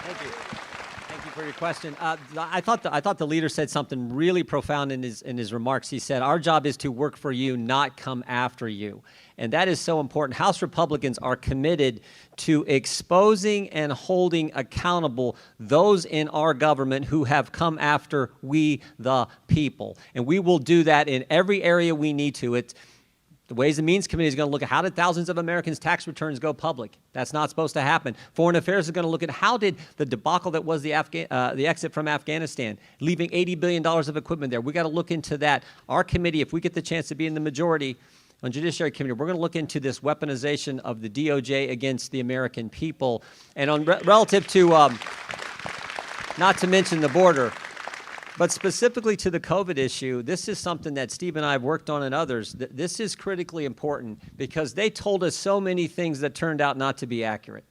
Thank you. Thank you for your question. I thought the leader said something really profound in his remarks. He said, "Our job is to work for you, not come after you," and that is so important. House Republicans are committed to exposing and holding accountable those in our government who have come after we, the people, and we will do that in every area we need to. The Ways and Means Committee is going to look at how did thousands of Americans' tax returns go public. That's not supposed to happen. Foreign Affairs is going to look at how did the debacle that was the exit from Afghanistan, leaving $80 billion of equipment there. We got to look into that. Our committee, if we get the chance to be in the majority on Judiciary Committee, we're going to look into this weaponization of the DOJ against the American people. And on relative to, not to mention the border, but specifically to the COVID issue, this is something that Steve and I have worked on and others. This is critically important because they told us so many things that turned out not to be accurate.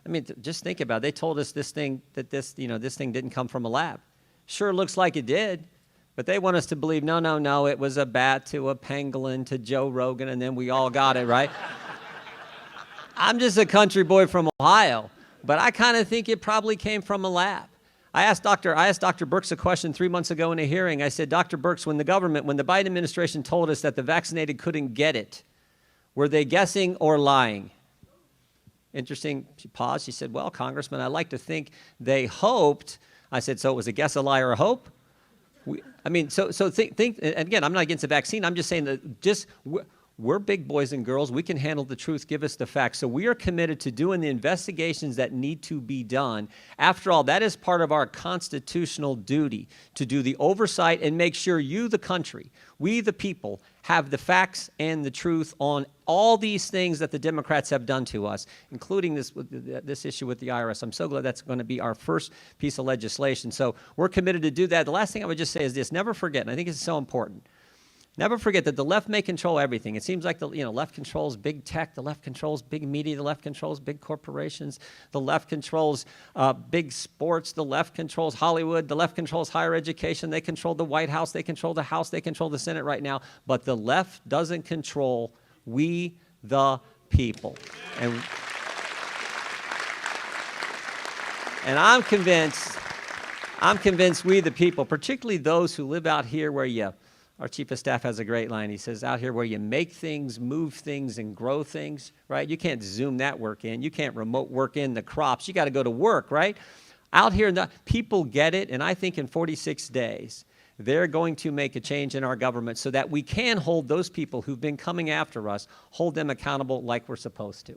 I mean, just think about it. They told us this thing didn't come from a lab. Sure looks like it did, but they want us to believe, no, it was a bat to a pangolin to Joe Rogan, and then we all got it, right? I'm just a country boy from Ohio, but I kind of think it probably came from a lab. I asked Dr. Birx a question 3 months ago in a hearing. I said, Dr. Birx, when the Biden administration told us that the vaccinated couldn't get it, were they guessing or lying? Interesting. She paused. She said, well, Congressman, I like to think they hoped. I said, so it was a guess, a lie, or a hope? So think, and again, I'm not against the vaccine. I'm just saying that we're big boys and girls. We can handle the truth. Give us the facts. So we are committed to doing the investigations that need to be done. After all, that is part of our constitutional duty, to do the oversight and make sure you, the country, we, the people, have the facts and the truth on all these things that the Democrats have done to us, including this issue with the IRS. I'm so glad that's going to be our first piece of legislation. So we're committed to do that. The last thing I would just say is this: never forget, and I think it's so important, never forget that the left may control everything. It seems like the left controls big tech, the left controls big media, the left controls big corporations, the left controls big sports, the left controls Hollywood, the left controls higher education, they control the White House, they control the House, they control the Senate right now, but the left doesn't control we, the people. And I'm convinced we, the people, particularly those who live out here where our chief of staff has a great line. He says, out here where you make things, move things, and grow things, right? You can't Zoom that work in. You can't remote work in the crops. You got to go to work, right? Out here, people get it, and I think in 46 days, they're going to make a change in our government so that we can hold those people who've been coming after us, hold them accountable like we're supposed to.